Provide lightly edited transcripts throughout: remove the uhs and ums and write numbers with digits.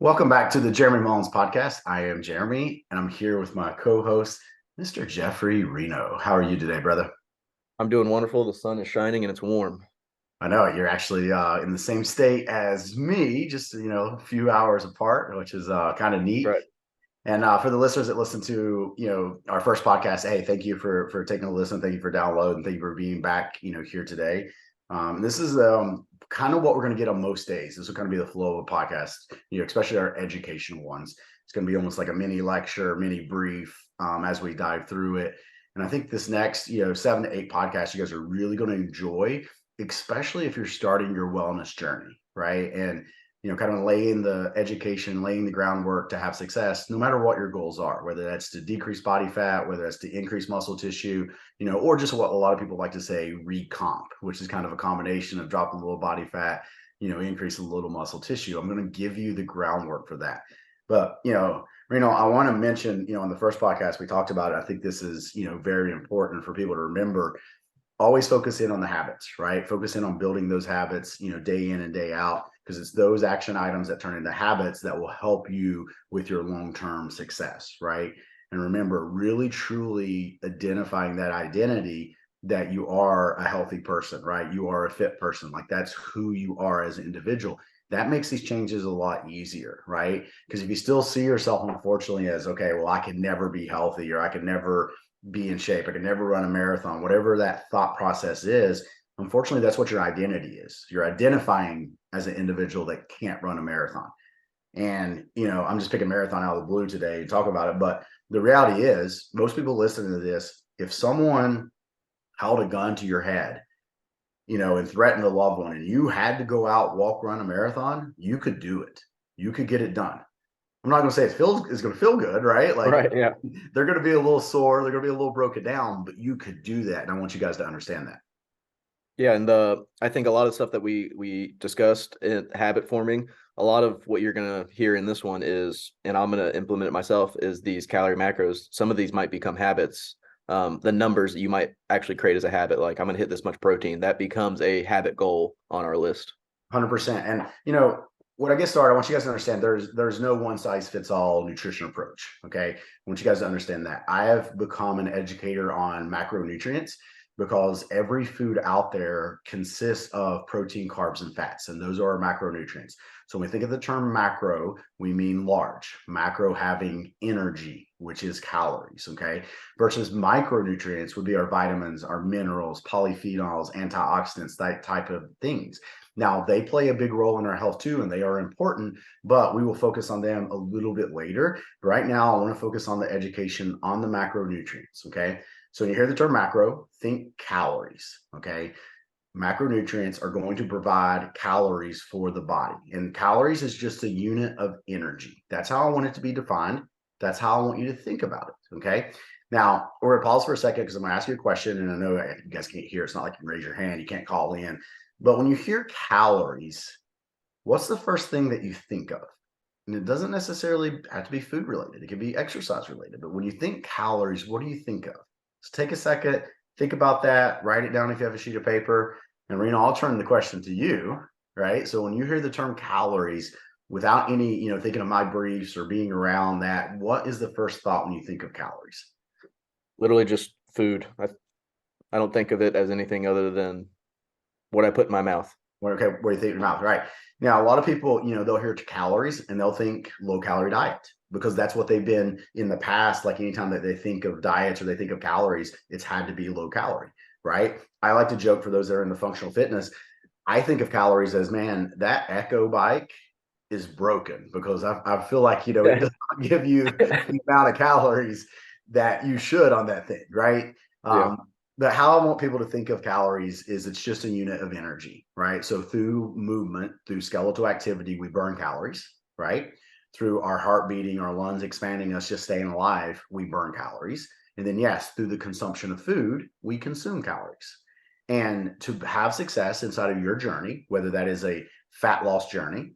Welcome back to the Jeremy Mullins podcast. I am Jeremy, and I'm here with my co-host, Mr. Jeffrey Reno. How are you today, brother? I'm doing wonderful. The sun is shining and it's warm. I know you're actually in the same state as me, just a few hours apart, which is kind of neat. Right. And for the listeners that listen to our first podcast, hey, thank you for taking a listen, thank you for downloading, thank you for being back here today. This is kind of what we're going to get on most days. This will kind of be the flow of a podcast, especially our educational ones. It's going to be almost like a mini lecture, mini brief as we dive through it. And I think this next 7 to 8 podcasts you guys are really going to enjoy, especially if you're starting your wellness journey, right? And kind of laying the education, laying the groundwork to have success, no matter what your goals are, whether that's to decrease body fat, whether that's to increase muscle tissue, or just what a lot of people like to say, recomp, which is kind of a combination of dropping a little body fat, increasing a little muscle tissue. I'm going to give you the groundwork for that. But, Reno, I want to mention, on the first podcast we talked about it. I think this is, very important for people to remember. Always focus in on the habits, right? Focus in on building those habits, day in and day out, because it's those action items that turn into habits that will help you with your long-term success, right? And remember, really truly identifying that identity that you are a healthy person, right? You are a fit person. Like that's who you are as an individual. That makes these changes a lot easier, right? Because if you still see yourself, unfortunately, as okay, well, I can never be healthy or I can never be in shape, I can never run a marathon, whatever that thought process is, unfortunately, that's what your identity is. You're identifying as an individual that can't run a marathon. And, I'm just picking marathon out of the blue today to talk about it. But the reality is, most people listening to this, if someone held a gun to your head, and threatened a loved one, and you had to go out, walk, run a marathon, you could do it. You could get it done. I'm not going to say it's going to feel good, right? Like Right. Yeah. they're going to be a little sore, they're going to be a little broken down, but you could do that. And I want you guys to understand that. Yeah. And I think a lot of stuff that we discussed in habit forming, a lot of what you're gonna hear in this one is, and I'm gonna implement it myself, is these calorie macros. Some of these might become habits. The numbers that you might actually create as a habit, like I'm gonna hit this much protein, that becomes a habit goal on our list. 100%. And, when I get started, I want you guys to understand there's no one size fits all nutrition approach. Okay. I want you guys to understand that. I have become an educator on macronutrients because every food out there consists of protein, carbs, and fats, and those are our macronutrients. So when we think of the term macro, we mean large. Macro having energy, which is calories, okay? Versus micronutrients would be our vitamins, our minerals, polyphenols, antioxidants, that type of things. Now, they play a big role in our health too, and they are important, but we will focus on them a little bit later. Right now, I want to focus on the education on the macronutrients, okay? So when you hear the term macro, think calories, okay? Macronutrients are going to provide calories for the body, and calories is just a unit of energy. That's how I want it to be defined. That's how I want you to think about it, okay? Now, we're going to pause for a second because I'm going to ask you a question, and I know you guys can't hear. It's not like you can raise your hand. You can't call in. But when you hear calories, what's the first thing that you think of? And it doesn't necessarily have to be food related. It could be exercise related. But when you think calories, what do you think of? So take a second, think about that, write it down if you have a sheet of paper. And Reno, I'll turn the question to you, right? So when you hear the term calories, without any, thinking of my briefs or being around that, what is the first thought when you think of calories? Literally just food. I don't think of it as anything other than what I put in my mouth. Okay, where you think your mouth, right? Now, a lot of people, they'll hear calories and they'll think low calorie diet because that's what they've been in the past. Like anytime that they think of diets or they think of calories, it's had to be low calorie, right? I like to joke for those that are in the functional fitness. I think of calories as, man, that Echo bike is broken because I feel like, it does not give you the amount of calories that you should on that thing, right? Yeah. But how I want people to think of calories is it's just a unit of energy, right? So through movement, through skeletal activity, we burn calories, right? Through our heart beating, our lungs expanding, us just staying alive, we burn calories. And then, yes, through the consumption of food, we consume calories. And to have success inside of your journey, whether that is a fat loss journey,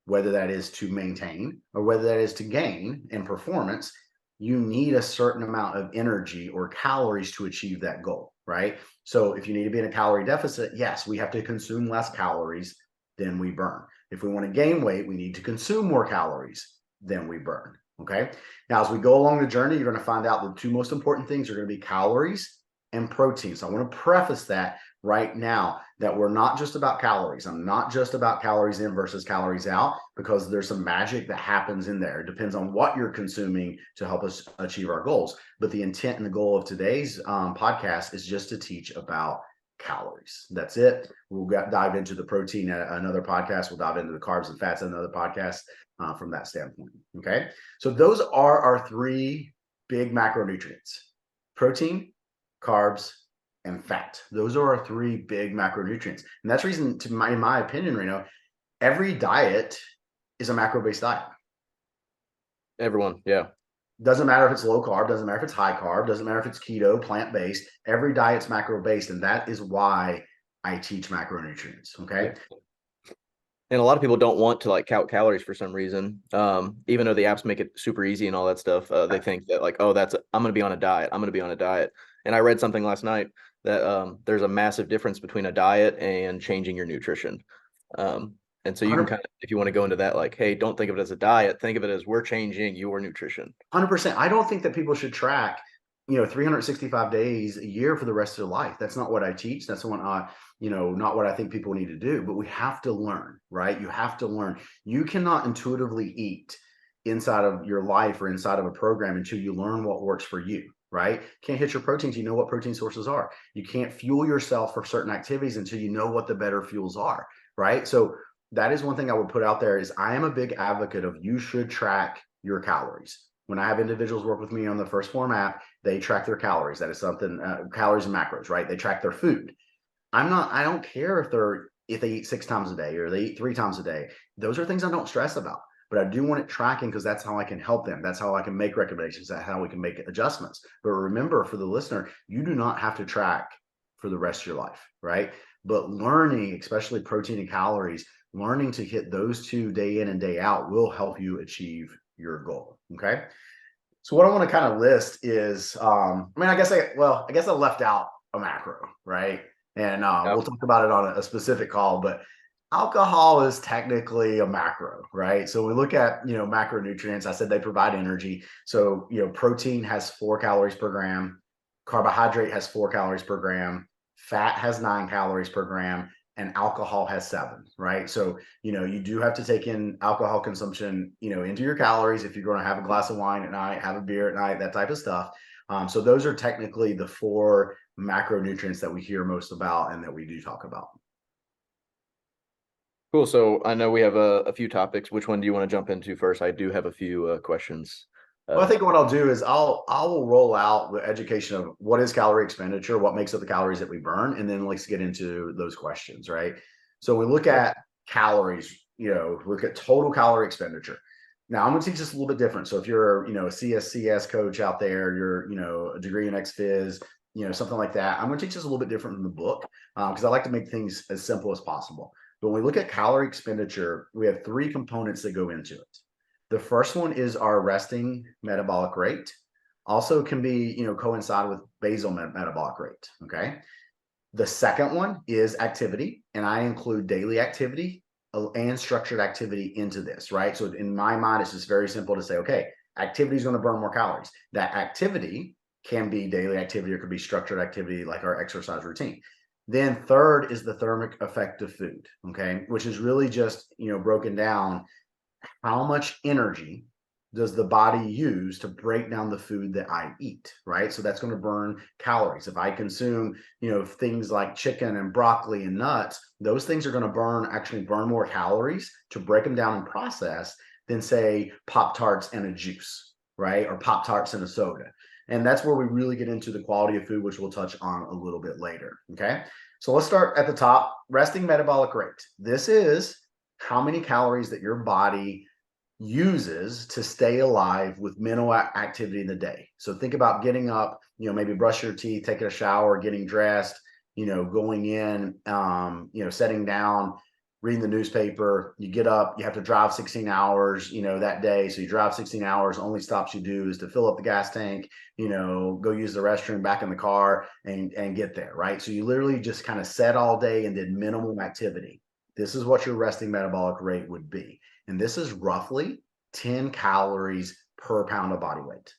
whether that is to maintain or whether that is to gain in performance, you need a certain amount of energy or calories to achieve that goal, right? So if you need to be in a calorie deficit, yes, we have to consume less calories than we burn. If we want to gain weight, we need to consume more calories than we burn. Okay. Now, as we go along the journey, you're going to find out the two most important things are going to be calories and protein. So I want to preface that right now that we're not just about calories. I'm not just about calories in versus calories out, because there's some magic that happens in there. It depends on what you're consuming to help us achieve our goals. But the intent and the goal of today's podcast is just to teach about calories. That's it. We'll dive into the protein at another podcast. We'll dive into the carbs and fats at another podcast from that standpoint. Okay. So those are our three big macronutrients: protein, carbs, and fat. Those are our three big macronutrients. And that's the reason, in my opinion, Reno, every diet is a macro-based diet. Everyone, yeah. Doesn't matter if it's low carb, doesn't matter if it's high carb, doesn't matter if it's keto, plant-based. Every diet's macro-based, and that is why I teach macronutrients. Okay. Yeah. And a lot of people don't want to like count calories for some reason. Even though the apps make it super easy and all that stuff, they think that like, oh, I'm going to be on a diet. I'm going to be on a diet. And I read something last night that there's a massive difference between a diet and changing your nutrition. And so you can kind of, if you want to go into that, like, hey, don't think of it as a diet. Think of it as we're changing your nutrition. 100%. I don't think that people should track, 365 days a year for the rest of their life. That's not what I teach. That's what not what I think people need to do. But we have to learn, right? You have to learn. You cannot intuitively eat inside of your life or inside of a program until you learn what works for you, right? Can't hit your proteins. You know what protein sources are. You can't fuel yourself for certain activities until you know what the better fuels are, right? So that is one thing I would put out there is I am a big advocate of you should track your calories. When I have individuals work with me on the First Form app, they track their calories. That is something, calories and macros, right? They track their food. I don't care if they eat 6 times a day or they eat 3 times a day. Those are things I don't stress about, but I do want it tracking because that's how I can help them. That's how I can make recommendations. That's how we can make adjustments. But remember, for the listener, you do not have to track for the rest of your life, right? But learning, especially protein and calories, learning to hit those two day in and day out will help you achieve your goal. Okay. So what I want to kind of list is, I guess I left out a macro, right? And we'll talk about it on a specific call, but alcohol is technically a macro, right? So we look at, macronutrients. I said they provide energy. So, protein has 4 calories per gram, carbohydrate has 4 calories per gram, fat has 9 calories per gram, and alcohol has 7, right? So, you do have to take in alcohol consumption, into your calories. If you're going to have a glass of wine at night, have a beer at night, that type of stuff. So those are technically the 4 macronutrients that we hear most about and that we do talk about. Cool. So I know we have a few topics. Which one do you want to jump into first? I do have a few questions. Well, I think what I'll do is I will roll out the education of what is calorie expenditure, what makes up the calories that we burn, and then let's get into those questions, right? So we look at calories, look at total calorie expenditure. Now I'm going to teach this a little bit different. So if you're, a CSCS coach out there, you're, a degree in ex-phys, something like that, I'm going to teach this a little bit different from the book because I like to make things as simple as possible. But when we look at calorie expenditure, we have 3 components that go into it. The first one is our resting metabolic rate. Also can be, coincide with basal metabolic rate. Okay. The second one is activity, and I include daily activity and structured activity into this, right? So in my mind, it's just very simple to say, okay, activity is going to burn more calories. That activity can be daily activity or could be structured activity like our exercise routine. Then third is the thermic effect of food, okay, which is really just, broken down. How much energy does the body use to break down the food that I eat, right? So that's going to burn calories. If I consume, things like chicken and broccoli and nuts, those things are going to actually burn more calories to break them down and process than say Pop-Tarts and a juice, right? Or Pop-Tarts and a soda. And that's where we really get into the quality of food, which we'll touch on a little bit later, okay? So let's start at the top, resting metabolic rate. This is how many calories that your body uses to stay alive with minimal activity in the day. So think about getting up, maybe brush your teeth, taking a shower, getting dressed, going in, setting down, reading the newspaper. You get up, you have to drive 16 hours, that day. So you drive 16 hours, only stops you do is to fill up the gas tank, go use the restroom, back in the car and get there, right? So you literally just kind of sat all day and did minimal activity. this is what your resting metabolic rate would be. And this is roughly 10 calories per pound of body weight.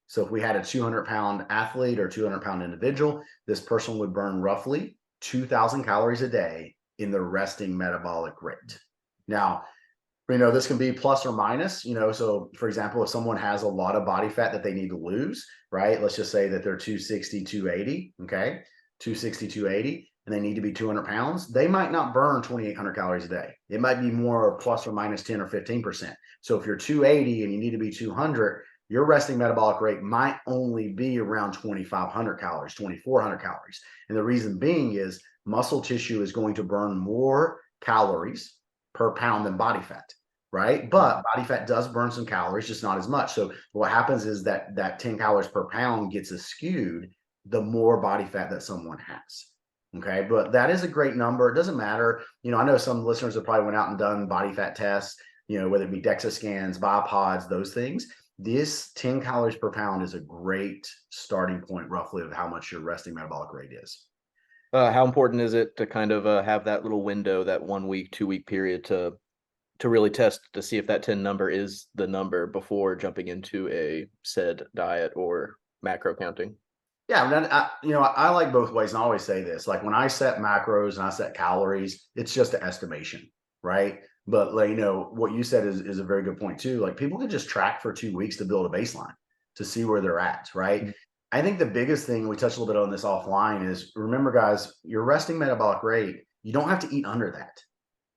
So if we had a 200-pound athlete or 200-pound individual, this person would burn roughly 2,000 calories a day in the resting metabolic rate. Now, this can be plus or minus, so for example, if someone has a lot of body fat that they need to lose, right? Let's just say that they're 260, 280, okay? 260, 280, and they need to be 200 pounds, they might not burn 2,800 calories a day. It might be more plus or minus 10 or 15%. So if you're 280 and you need to be 200, your resting metabolic rate might only be around 2,500 calories, 2,400 calories. And the reason being is muscle tissue is going to burn more calories per pound than body fat, right? But body fat does burn some calories, just not as much. So what happens is that 10 calories per pound gets skewed the more body fat that someone has. Okay, but that is a great number. It doesn't matter. I know some listeners have probably went out and done body fat tests, whether it be DEXA scans, Biopods, those things. This 10 calories per pound is a great starting point, roughly, of how much your resting metabolic rate is. How important is it to kind of have that little window, that 1 week, 2 week period to really test to see if that 10 number is the number before jumping into a said diet or macro counting? Yeah, I like both ways, and I always say this: like when I set macros and I set calories, it's just an estimation, right? But what you said is a very good point too. Like people can just track for 2 weeks to build a baseline to see where they're at, right? Mm-hmm. I think the biggest thing, we touched a little bit on this offline, is remember, guys, your resting metabolic rate, you don't have to eat under that,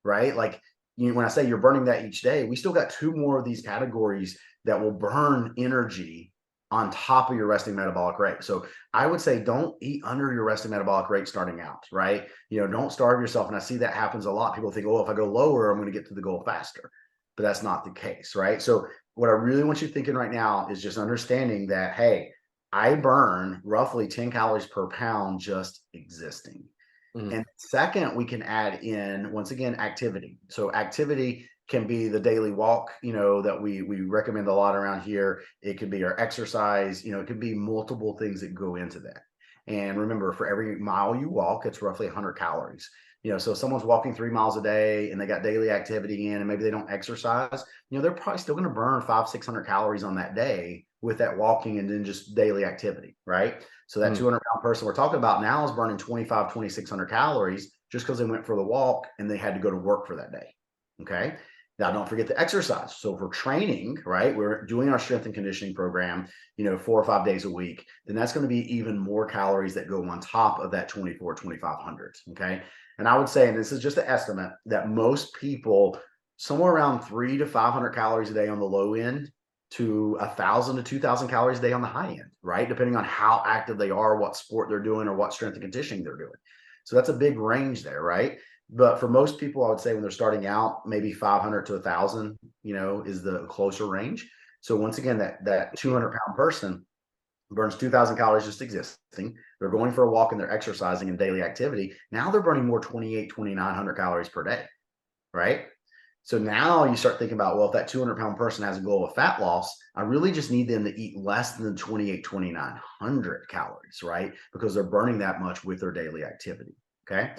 right? Like when I say you're burning that each day, we still got two more of these categories that will burn energy on top of your resting metabolic rate. So I would say don't eat under your resting metabolic rate starting out, right? Don't starve yourself. And I see that happens a lot. People think, oh, if I go lower, I'm going to get to the goal faster. But that's not the case, right? So what I really want you thinking right now is just understanding that, hey, I burn roughly 10 calories per pound just existing. Mm-hmm. And second, we can add in, once again, activity. So activity can be the daily walk, that we recommend a lot around here. It could be our exercise, it could be multiple things that go into that. And remember, for every mile you walk, it's roughly 100 calories. So if someone's walking 3 miles a day and they got daily activity in and maybe they don't exercise, they're probably still going to burn 500-600 calories on that day with that walking and then just daily activity, right? So that 200-pound person we're talking about now is burning 2,600 calories just because they went for the walk and they had to go to work for that day. Okay. Now, don't forget the exercise. So if we're training, right, we're doing our strength and conditioning program, 4 or 5 days a week, then that's going to be even more calories that go on top of that 2,500. Okay. And I would say, and this is just an estimate, that most people, somewhere around 300 to 500 calories a day on the low end to 1,000 to 2,000 calories a day on the high end, right? Depending on how active they are, what sport they're doing, or what strength and conditioning they're doing. So that's a big range there, right? But for most people, I would say when they're starting out, maybe 500 to 1,000, is the closer range. So once again, that 200-pound person burns 2,000 calories just existing. They're going for a walk and they're exercising and daily activity. Now they're burning more 2,900 calories per day, right? So now you start thinking about, well, if that 200-pound person has a goal of fat loss, I really just need them to eat less than 2,900 calories, right? Because they're burning that much with their daily activity, okay?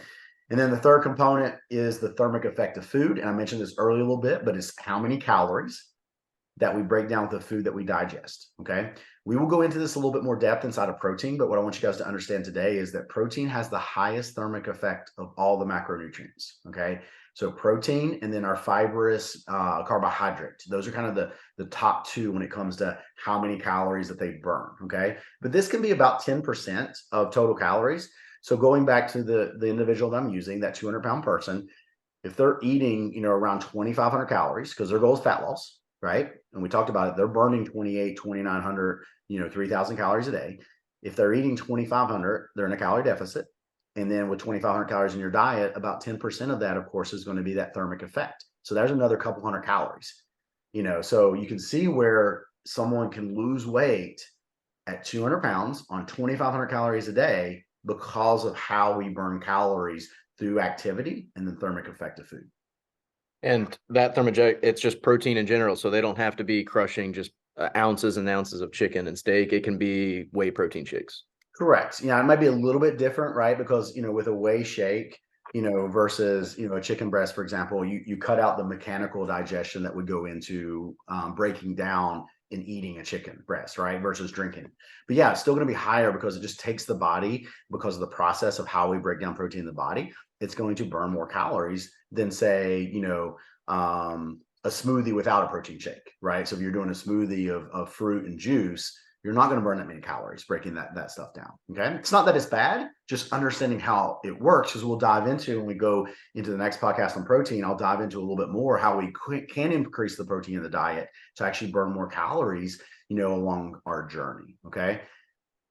And then the third component is the thermic effect of food. And I mentioned this earlier a little bit, but it's how many calories that we break down with the food that we digest, okay? We will go into this a little bit more depth inside of protein, but what I want you guys to understand today is that protein has the highest thermic effect of all the macronutrients, okay? So protein and then our fibrous carbohydrate. Those are kind of the top two when it comes to how many calories that they burn, okay? But this can be about 10% of total calories. So going back to the individual that I'm using, that 200-pound person, if they're eating, around 2,500 calories, because their goal is fat loss, right? And we talked about it, they're burning 2,900, 3,000 calories a day. If they're eating 2,500, they're in a calorie deficit. And then with 2,500 calories in your diet, about 10% of that, of course, is going to be that thermic effect. So there's another couple hundred calories, so you can see where someone can lose weight at 200 pounds on 2,500 calories a day because of how we burn calories through activity and the thermic effect of food. And that thermogenic, it's just protein in general. So they don't have to be crushing just ounces and ounces of chicken and steak. It can be whey protein shakes. Correct. It might be a little bit different, right? Because, with a whey shake, versus, a chicken breast, for example, you cut out the mechanical digestion that would go into breaking down and eating a chicken breast, right? Versus drinking. But yeah, it's still going to be higher because it just takes the body, because of the process of how we break down protein in the body, it's going to burn more calories than, say, a smoothie without a protein shake, right? So if you're doing a smoothie of fruit and juice, you're not going to burn that many calories breaking that stuff down. Okay. It's not that it's bad, just understanding how it works, because we'll dive into, when we go into the next podcast on protein, I'll dive into a little bit more how we can increase the protein in the diet to actually burn more calories, along our journey. Okay.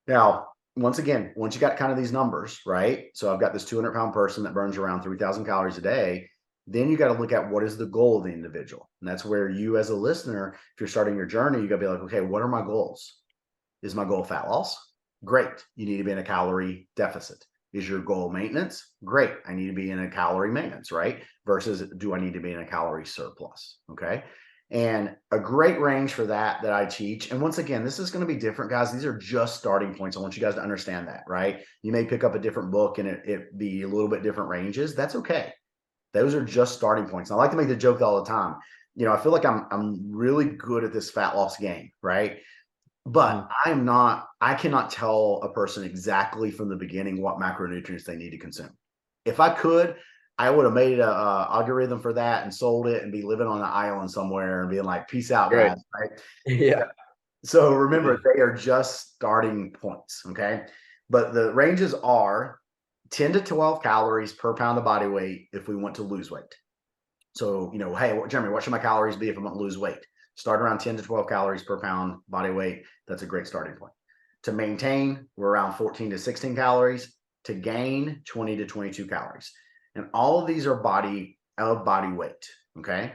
Now, once again, once you got kind of these numbers, right? So I've got this 200-pound person that burns around 3,000 calories a day. Then you got to look at what is the goal of the individual. And that's where you, as a listener, if you're starting your journey, you got to be like, okay, what are my goals? Is my goal fat loss? Great. You need to be in a calorie deficit. Is your goal maintenance? Great. I need to be in a calorie maintenance, right? Versus, do I need to be in a calorie surplus? Okay. And a great range for that I teach. And once again, this is going to be different, guys. These are just starting points. I want you guys to understand that, right? You may pick up a different book and it be a little bit different ranges. That's okay. Those are just starting points. And I like to make the joke all the time. I feel like I'm really good at this fat loss game, right? But I cannot tell a person exactly from the beginning what macronutrients they need to consume. If I could, I would have made a algorithm for that and sold it and be living on an island somewhere and being like, peace out, Right. guys. Right. Yeah. So remember, they are just starting points. Okay. But the ranges are 10 to 12 calories per pound of body weight if we want to lose weight. So, hey, Jeremy, what should my calories be if I want to lose weight? Start around 10 to 12 calories per pound body weight. That's a great starting point. To maintain, we're around 14 to 16 calories. To gain, 20 to 22 calories. And all of these are body weight. Okay.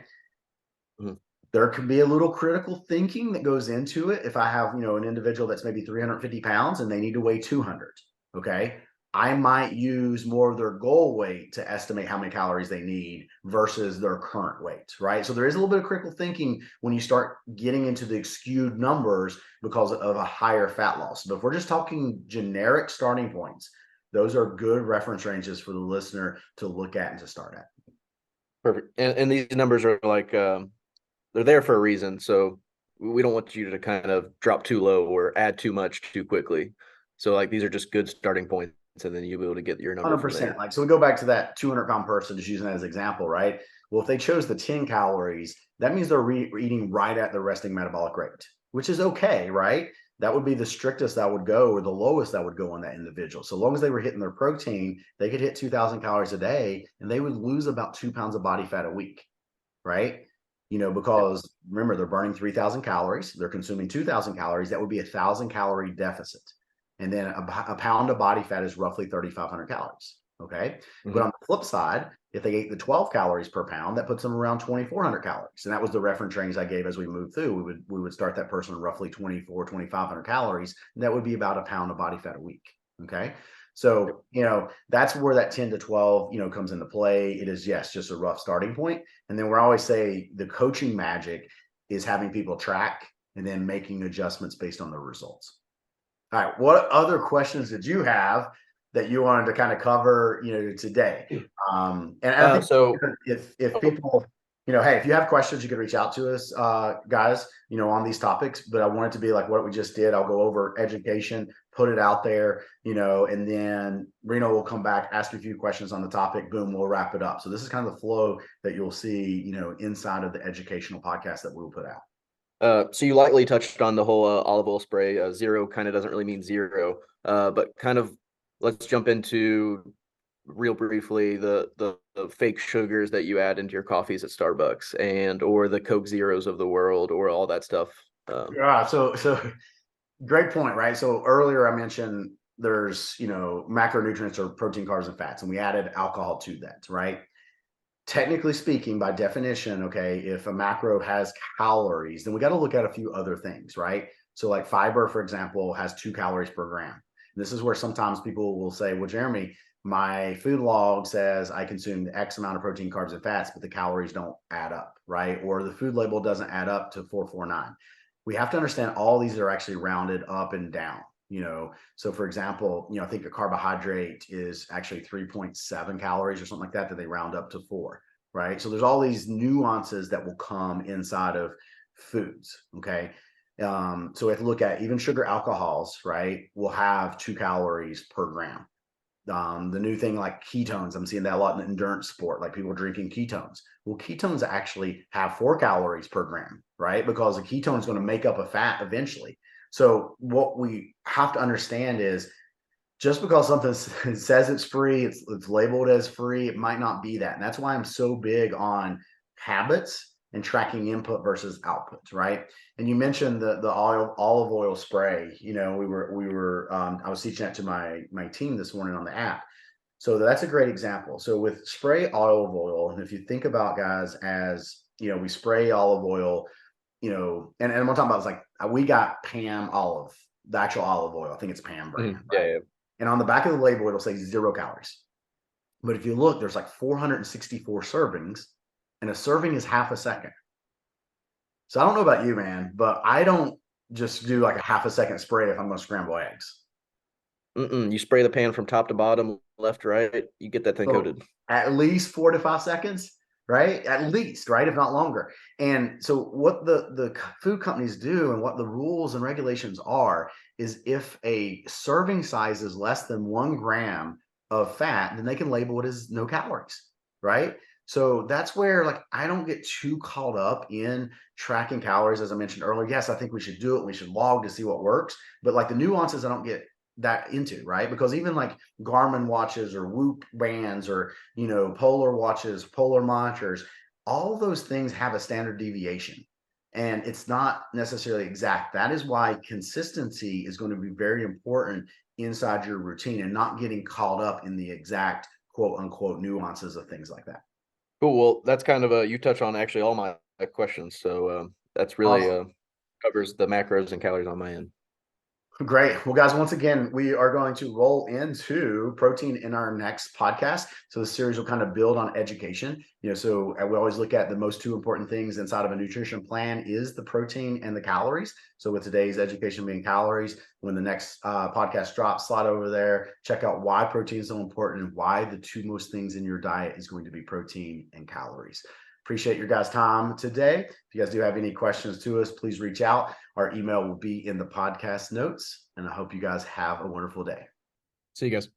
Mhm. There could be a little critical thinking that goes into it. If I have, an individual that's maybe 350 pounds and they need to weigh 200, okay, I might use more of their goal weight to estimate how many calories they need versus their current weight, right? So there is a little bit of critical thinking when you start getting into the skewed numbers because of a higher fat loss. But if we're just talking generic starting points, those are good reference ranges for the listener to look at and to start at. Perfect. And these numbers are like they're there for a reason. So we don't want you to kind of drop too low or add too much too quickly. So like these are just good starting points, and then you'll be able to get your number from 100%. there. Like, so we go back to that 200-pound person, just using that as an example, right? Well, if they chose the 10 calories, that means they're eating right at the resting metabolic rate, which is okay, right? That would be the strictest that would go, or the lowest that would go on that individual. So long as they were hitting their protein, they could hit 2,000 calories a day and they would lose about 2 pounds of body fat a week, right? Yep. Because remember, they're burning 3,000 calories, they're consuming 2,000 calories. That would be 1,000-calorie deficit. And then a pound of body fat is roughly 3,500 calories. Okay. But on the flip side, if they ate the 12 calories per pound, that puts them around 2,400 calories. And that was the reference range I gave as we moved through. We would start that person roughly 2,500 calories. And that would be about a pound of body fat a week. Okay. So, that's where that 10 to 12, comes into play. It is, yes, just a rough starting point. And then we always say the coaching magic is having people track and then making adjustments based on the results. All right. What other questions did you have that you wanted to kind of cover, today? And I think So if people, hey, if you have questions, you can reach out to us, guys, on these topics. But I want it to be like what we just did. I'll go over education, put it out there, and then Reno will come back, ask you a few questions on the topic. Boom, we'll wrap it up. So this is kind of the flow that you'll see, inside of the educational podcast that we'll put out. So you lightly touched on the whole olive oil spray. Zero kind of doesn't really mean zero, but kind of let's jump into real briefly the fake sugars that you add into your coffees at Starbucks or the Coke Zeros of the world or all that stuff. Yeah. So great point, right? So earlier I mentioned there's, macronutrients or protein, carbs, and fats, and we added alcohol to that, right? Technically speaking, by definition, okay, if a macro has calories, then we got to look at a few other things, right? So like fiber, for example, has 2 calories per gram. And this is where sometimes people will say, well, Jeremy, my food log says I consumed X amount of protein, carbs, and fats, but the calories don't add up, right? Or the food label doesn't add up to 449. We have to understand all these are actually rounded up and down. So for example, I think a carbohydrate is actually 3.7 calories or something like that they round up to 4, right? So there's all these nuances that will come inside of foods. Okay. So if you look at even sugar alcohols, right, will have 2 calories per gram. The new thing like ketones, I'm seeing that a lot in endurance sport, like people drinking ketones. Well, ketones actually have 4 calories per gram, right? Because a ketone is going to make up a fat eventually. So what we have to understand is just because something says it's free, it's labeled as free, it might not be that. And that's why I'm so big on habits and tracking input versus output, right? And you mentioned the olive oil spray. I was teaching that to my team this morning on the app. So that's a great example. So with spray olive oil, and if you think about guys as we spray olive oil, and what I'm talking about is like we got Pam olive, the actual olive oil. I think it's Pam brand, Mhm. right? Yeah. And on the back of the label, it'll say 0 calories. But if you look, there's like 464 servings, and a serving is half a second. So I don't know about you, man, but I don't just do like a half a second spray if I'm going to scramble eggs. You spray the pan from top to bottom, left, right. You get that thing So coated. at least 4 to 5 seconds, right? At least, right? If not longer. And so what the food companies do and what the rules and regulations are is if a serving size is less than 1 gram of fat, then they can label it as no calories, right? So that's where like I don't get too caught up in tracking calories, as I mentioned earlier. Yes, I think we should do it. We should log to see what works, but like the nuances, I don't get that into, right? Because even like Garmin watches or Whoop bands or Polar watches, Polar monitors, all of those things have a standard deviation. And it's not necessarily exact. That is why consistency is going to be very important inside your routine and not getting caught up in the exact quote unquote nuances of things like that. Cool. Well, that's kind of you touch on actually all my questions. So that's really Awesome. covers the macros and calories on my end. Great. Well, guys, once again, we are going to roll into protein in our next podcast. So the series will kind of build on education. So we always look at the most two important things inside of a nutrition plan is the protein and the calories. So with today's education being calories, when the next podcast drops, slide over there, check out why protein is so important and why the two most things in your diet is going to be protein and calories. Appreciate your guys' time today. If you guys do have any questions to us, please reach out. Our email will be in the podcast notes, and I hope you guys have a wonderful day. See you guys.